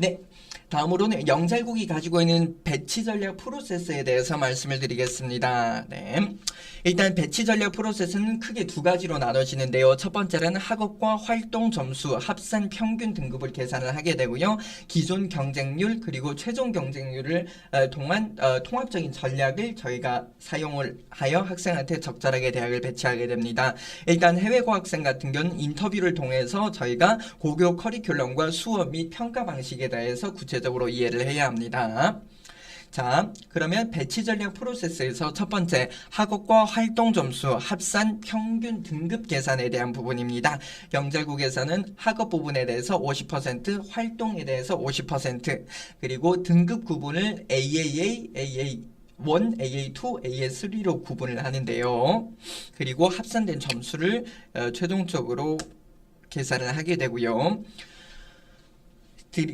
네, 다음으로는 영잘국이 가지고 있는 배치 전략 프로세스에 대해서 말씀을 드리겠습니다. 네, 일단 배치 전략 프로세스는 크게 두 가지로 나눠지는데요. 첫 번째는 학업과 활동 점수 합산 평균 등급을 계산을 하게 되고요. 기존 경쟁률 그리고 최종 경쟁률을 통한 통합적인 전략을 저희가 사용을 하여 학생한테 적절하게 대학을 배치하게 됩니다. 일단 해외 고학생 같은 경우는 인터뷰를 통해서 저희가 고교 커리큘럼과 수업 및 평가 방식에 대해서 구체적으로 이해를 해야 합니다. 자, 그러면 배치 전략 프로세스에서 첫 번째, 학업과 활동 점수 합산 평균 등급 계산에 대한 부분입니다. 영잘국에서는 학업 부분에 대해서 50%, 활동에 대해서 50%, 그리고 등급 구분을 AAA, AA1, AA2, AA3로 구분을 하는데요. 그리고 합산된 점수를 최종적으로 계산을 하게 되고요.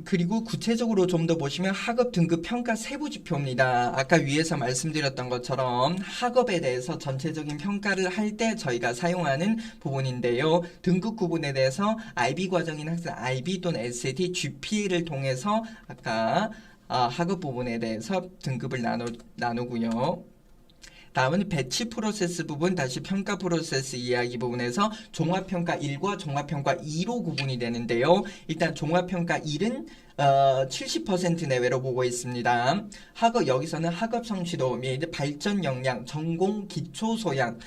그리고 구체적으로 좀 더 보시면 학업 등급 평가 세부 지표입니다. 아까 위에서 말씀드렸던 것처럼 학업에 대해서 전체적인 평가를 할 때 저희가 사용하는 부분인데요. 등급 구분에 대해서 IB 과정인 학생 IB 또는 SAT, GPA를 통해서 아까 학업 부분에 대해서 등급을 나누고요. 다음은 배치 프로세스 부분, 다시 평가 프로세스 이야기 부분에서 종합평가 1과 종합평가 2로 구분이 되는데요. 일단 종합평가 1은 70% 내외로 보고 있습니다. 여기서는 학업 성취도 및 발전 역량, 전공, 기초 소양,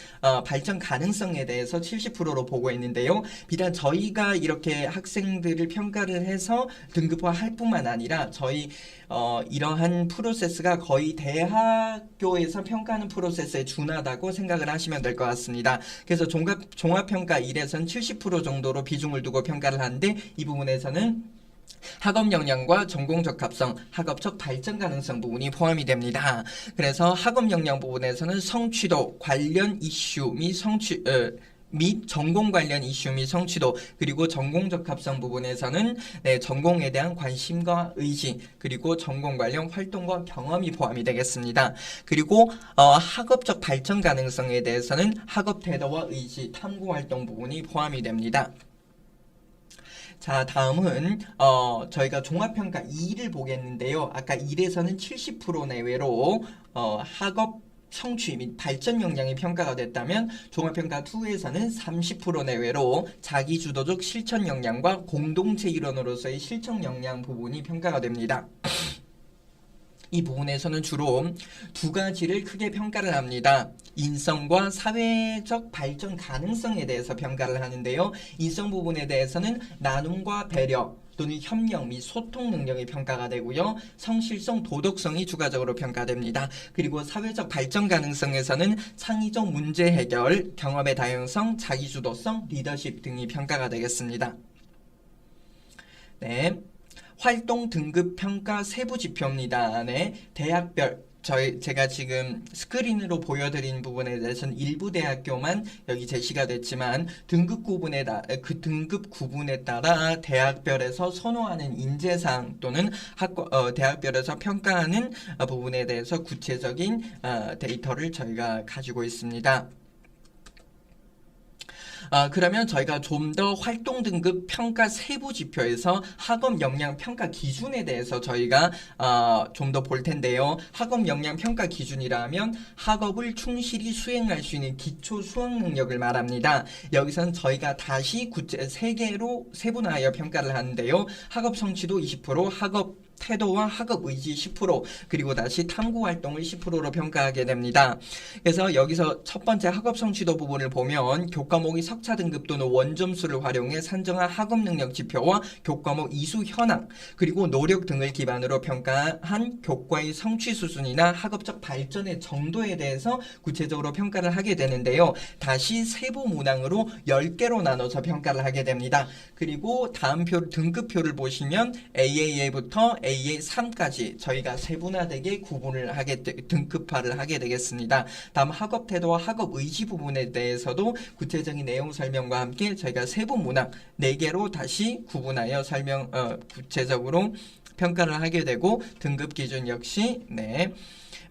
발전 가능성에 대해서 70%로 보고 있는데요. 비단 저희가 이렇게 학생들을 평가를 해서 등급화할 뿐만 아니라 이러한 프로세스가 거의 대학교에서 평가하는 프로세스에 준하다고 생각을 하시면 될 것 같습니다. 그래서 종합평가 1에서는 70% 정도로 비중을 두고 평가를 하는데 이 부분에서는 학업 역량과 전공 적합성, 학업적 발전 가능성 부분이 포함이 됩니다. 그래서 학업 역량 부분에서는 성취도, 관련 이슈 및 전공 관련 이슈 및 성취도, 그리고 전공 적합성 부분에서는 전공에 대한 관심과 의지, 그리고 전공 관련 활동과 경험이 포함이 되겠습니다. 그리고 학업적 발전 가능성에 대해서는 학업 태도와 의지, 탐구 활동 부분이 포함이 됩니다. 자, 다음은 저희가 종합평가 2를 보겠는데요. 아까 1에서는 70% 내외로 학업 성취 및 발전 역량이 평가가 됐다면 종합평가 2에서는 30% 내외로 자기주도적 실천 역량과 공동체 일원으로서의 실천 역량 부분이 평가가 됩니다. 이 부분에서는 주로 두 가지를 크게 평가를 합니다. 인성과 사회적 발전 가능성에 대해서 평가를 하는데요. 인성 부분에 대해서는 나눔과 배려 또는 협력 및 소통 능력이 평가가 되고요. 성실성, 도덕성이 주가적으로 평가됩니다. 그리고 사회적 발전 가능성에서는 창의적 문제 해결, 경험의 다양성, 자기주도성, 리더십 등이 평가가 되겠습니다. 네. 활동 등급 평가 세부 지표입니다. 네, 대학별 제가 지금 스크린으로 보여드린 부분에 대해서는 일부 대학교만 여기 제시가 됐지만 등급 구분에 따라 대학별에서 선호하는 인재상 또는 대학별에서 평가하는 부분에 대해서 구체적인 데이터를 저희가 가지고 있습니다. 그러면 저희가 좀 더 활동 등급 평가 세부 지표에서 학업 역량 평가 기준에 대해서 저희가 좀 더 볼 텐데요. 학업 역량 평가 기준이라면 학업을 충실히 수행할 수 있는 기초 수학 능력을 말합니다. 여기서는 저희가 다시 세 개로 세분화하여 평가를 하는데요. 학업 성취도 20%, 학업 태도와 학업 의지 10%, 그리고 다시 탐구 활동을 10%로 평가하게 됩니다. 그래서 여기서 첫 번째 학업 성취도 부분을 보면 교과목의 석차 등급 또는 원점수를 활용해 산정한 학업 능력 지표와 교과목 이수 현황, 그리고 노력 등을 기반으로 평가한 교과의 성취 수준이나 학업적 발전의 정도에 대해서 구체적으로 평가를 하게 되는데요. 다시 세부 문항으로 10개로 나눠서 평가를 하게 됩니다. 그리고 다음 등급표를 보시면 AAA부터 AA3까지 저희가 세분화되게 등급화를 하게 되겠습니다. 다음 학업 태도와 학업 의지 부분에 대해서도 구체적인 내용 설명과 함께 저희가 세부 문항 4개로 다시 구분하여 구체적으로 평가를 하게 되고 등급 기준 역시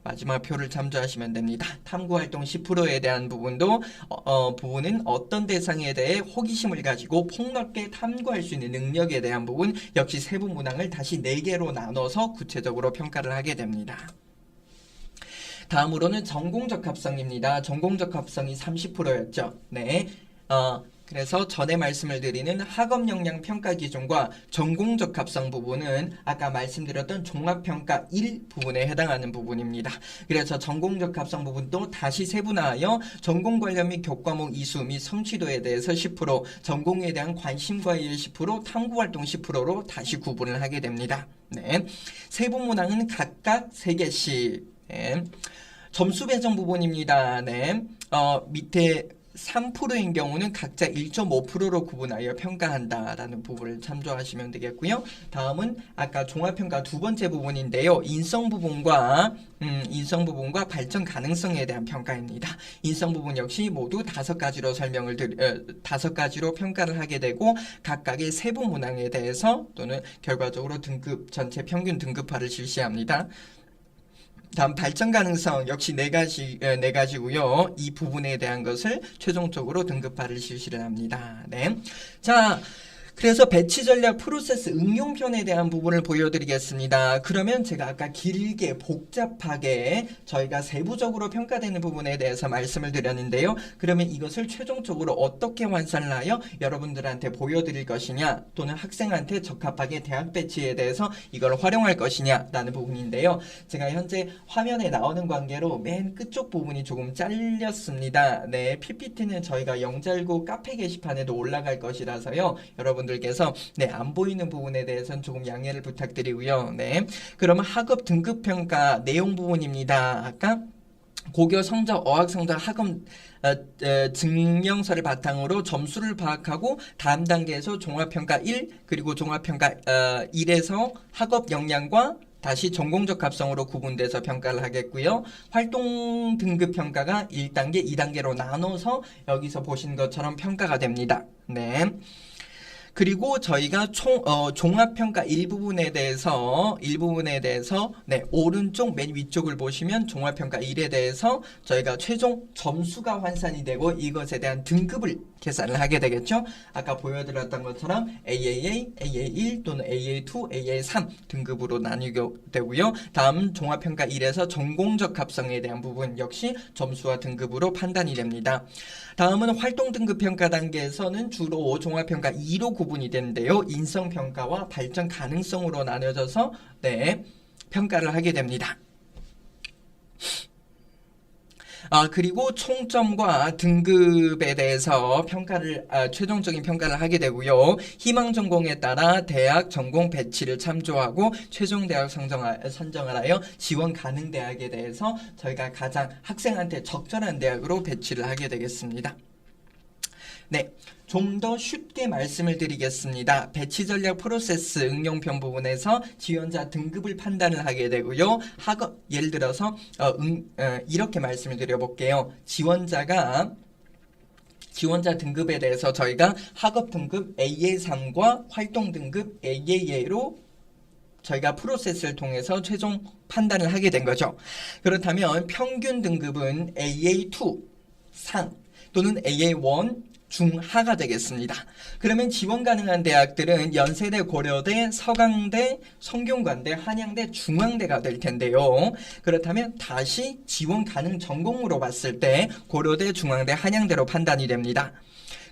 마지막 표를 참조하시면 됩니다. 탐구활동 10%에 대한 부분도 부분은 어떤 대상에 대해 호기심을 가지고 폭넓게 탐구할 수 있는 능력에 대한 부분 역시 세부 문항을 다시 4개로 나눠서 구체적으로 평가를 하게 됩니다. 다음으로는 전공적 합성입니다. 전공적 합성이 30%였죠. 그래서 전에 말씀을 드리는 학업 역량 평가 기준과 전공적 합성 부분은 아까 말씀드렸던 종합평가 1 부분에 해당하는 부분입니다. 그래서 전공적 합성 부분도 다시 세분화하여 전공 관련 및 교과목 이수 및 성취도에 대해서 10%, 전공에 대한 관심과 이해 10%, 탐구활동 10%로 다시 구분을 하게 됩니다. 세부 문항은 각각 3개씩. 점수 배정 부분입니다. 밑에 3%인 경우는 각자 1.5%로 구분하여 평가한다라는 부분을 참조하시면 되겠고요. 다음은 아까 종합평가 두 번째 부분인데요. 인성 부분과 발전 가능성에 대한 평가입니다. 인성 부분 역시 모두 5가지로 다섯 가지로 평가를 하게 되고 각각의 세부 문항에 대해서 또는 결과적으로 등급 전체 평균 등급화를 실시합니다. 다음 발전 가능성 역시 4가지고요. 이 부분에 대한 것을 최종적으로 등급화를 실시를 합니다. 자, 그래서 배치 전략 프로세스 응용편에 대한 부분을 보여드리겠습니다. 그러면 제가 아까 길게 복잡하게 저희가 세부적으로 평가되는 부분에 대해서 말씀을 드렸는데요. 그러면 이것을 최종적으로 어떻게 완산을 하여 여러분들한테 보여드릴 것이냐 또는 학생한테 적합하게 대학 배치에 대해서 이걸 활용할 것이냐 라는 부분인데요. 제가 현재 화면에 나오는 관계로 맨 끝쪽 부분이 조금 잘렸습니다. PPT는 저희가 영잘고 카페 게시판에도 올라갈 것이라서요. 여러분들께서 안 보이는 부분에 대해서는 조금 양해를 부탁드리고요. 그러면 학업 등급평가 내용 부분입니다. 아까 고교 성적, 어학 성적, 학업 증명서를 바탕으로 점수를 파악하고 다음 단계에서 종합평가 1 그리고 종합평가 1에서 학업 역량과 다시 전공적 합성으로 구분돼서 평가를 하겠고요. 활동 등급 평가가 1단계, 2단계로 나눠서 여기서 보신 것처럼 평가가 됩니다. 그리고 저희가 종합평가 일부분에 대해서 오른쪽 맨 위쪽을 보시면 종합평가 1에 대해서 저희가 최종 점수가 환산이 되고 이것에 대한 등급을 계산을 하게 되겠죠. 아까 보여드렸던 것처럼 AAA, AA1 또는 AA2, AA3 등급으로 나뉘게 되고요. 다음 종합평가 1에서 전공적 합성에 대한 부분 역시 점수와 등급으로 판단이 됩니다. 다음은 활동 등급 평가 단계에서는 주로 종합평가 2로 구분이 되는데요. 인성평가와 발전 가능성으로 나눠져서 평가를 하게 됩니다. 그리고 총점과 등급에 대해서 최종적인 평가를 하게 되고요. 희망 전공에 따라 대학 전공 배치를 참조하고 최종 대학 선정을 하여 지원 가능 대학에 대해서 저희가 가장 학생한테 적절한 대학으로 배치를 하게 되겠습니다. 좀 더 쉽게 말씀을 드리겠습니다. 배치 전략 프로세스 응용편 부분에서 지원자 등급을 판단을 하게 되고요. 예를 들어서 이렇게 말씀을 드려볼게요. 지원자 등급에 대해서 저희가 학업 등급 AA3과 활동 등급 AAA로 저희가 프로세스를 통해서 최종 판단을 하게 된 거죠. 그렇다면 평균 등급은 AA2 상 또는 AA1 중하가 되겠습니다. 그러면 지원 가능한 대학들은 연세대, 고려대, 서강대, 성균관대, 한양대, 중앙대가 될 텐데요. 그렇다면 다시 지원 가능 전공으로 봤을 때 고려대, 중앙대, 한양대로 판단이 됩니다.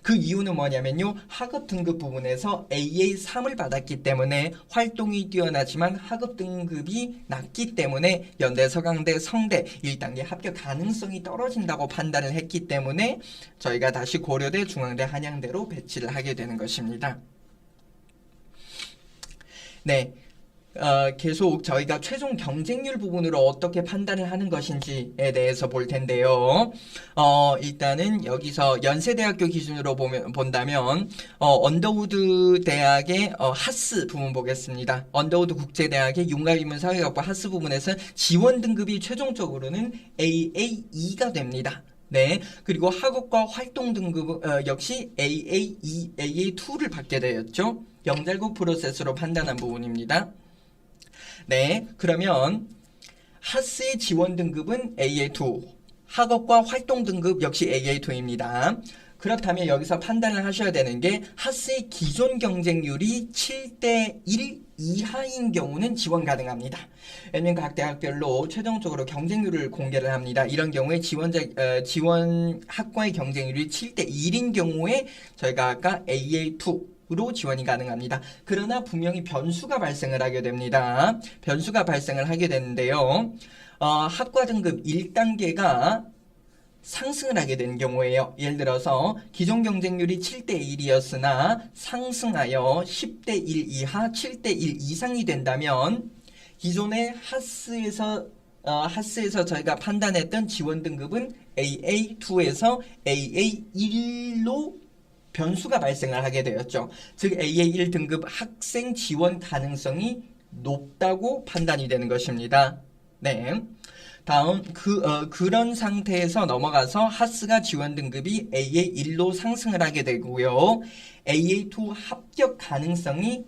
그 이유는 뭐냐면요. 학업 등급 부분에서 AA3을 받았기 때문에 활동이 뛰어나지만 학업 등급이 낮기 때문에 연대, 서강대, 성대 1단계 합격 가능성이 떨어진다고 판단을 했기 때문에 저희가 다시 고려대, 중앙대, 한양대로 배치를 하게 되는 것입니다. 계속 저희가 최종 경쟁률 부분으로 어떻게 판단을 하는 것인지에 대해서 볼 텐데요. 일단은 여기서 연세대학교 기준으로 본다면 언더우드 대학의 하스 부분 보겠습니다. 언더우드 국제대학의 융합인문사회학부 하스 부분에서 지원 등급이 최종적으로는 AA2가 됩니다. 그리고 학업과 활동 등급 역시 AA2, AA2를 받게 되었죠. 영잘국 프로세스로 판단한 부분입니다. 네, 그러면 하스의 지원 등급은 AA2, 학업과 활동 등급 역시 AA2입니다. 그렇다면 여기서 판단을 하셔야 되는 게 하스의 기존 경쟁률이 7대 1 이하인 경우는 지원 가능합니다. 왜냐면 각 대학별로 최종적으로 경쟁률을 공개를 합니다. 이런 경우에 지원 학과의 경쟁률이 7대 1인 경우에 저희가 아까 AA2 로 지원이 가능합니다. 그러나 분명히 변수가 발생을 하게 됩니다. 변수가 발생을 하게 되는데요. 학과 등급 1단계가 상승을 하게 된 경우에요. 예를 들어서 기존 경쟁률이 7대 1이었으나 상승하여 10대 1 이하 7대 1 이상이 된다면 기존의 하스에서 저희가 판단했던 지원 등급은 AA2에서 AA1로 변수가 발생을 하게 되었죠. 즉 AA1 등급 학생 지원 가능성이 높다고 판단이 되는 것입니다. 네. 다음 그런 상태에서 넘어가서 하스가 지원 등급이 AA1로 상승을 하게 되고요. AA2 합격 가능성이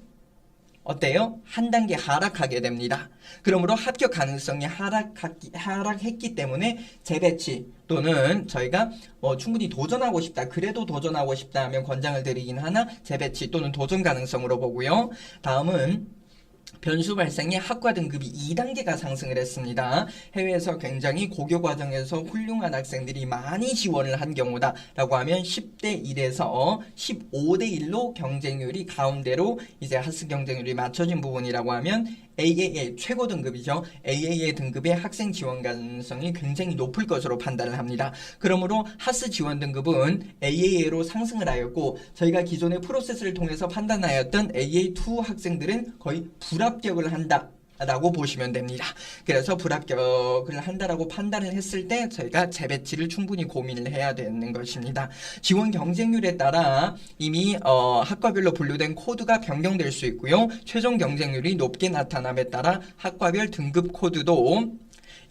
어때요? 한 단계 하락하게 됩니다. 그러므로 합격 가능성이 하락했기 때문에 재배치 또는 저희가 충분히 도전하고 싶다. 그래도 도전하고 싶다 하면 권장을 드리긴 하나 재배치 또는 도전 가능성으로 보고요. 다음은 변수 발생의 학과 등급이 2단계가 상승을 했습니다. 해외에서 굉장히 고교 과정에서 훌륭한 학생들이 많이 지원을 한 경우다 라고 하면 10대 1에서 15대 1로 경쟁률이 가운데로 이제 하스 경쟁률이 맞춰진 부분이라고 하면 AAA 최고 등급이죠. AAA 등급의 학생 지원 가능성이 굉장히 높을 것으로 판단을 합니다. 그러므로 하스 지원 등급은 AAA로 상승을 하였고 저희가 기존의 프로세스를 통해서 판단하였던 AA2 학생들은 거의 불합격을 한다. 라고 보시면 됩니다. 그래서 불합격을 한다라고 판단을 했을 때 저희가 재배치를 충분히 고민을 해야 되는 것입니다. 지원 경쟁률에 따라 이미 학과별로 분류된 코드가 변경될 수 있고요. 최종 경쟁률이 높게 나타남에 따라 학과별 등급 코드도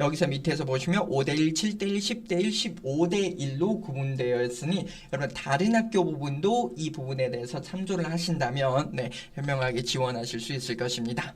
여기서 밑에서 보시면 5대1, 7대1, 10대1, 15대1로 구분되어 있으니 여러분 다른 학교 부분도 이 부분에 대해서 참조를 하신다면 현명하게 지원하실 수 있을 것입니다.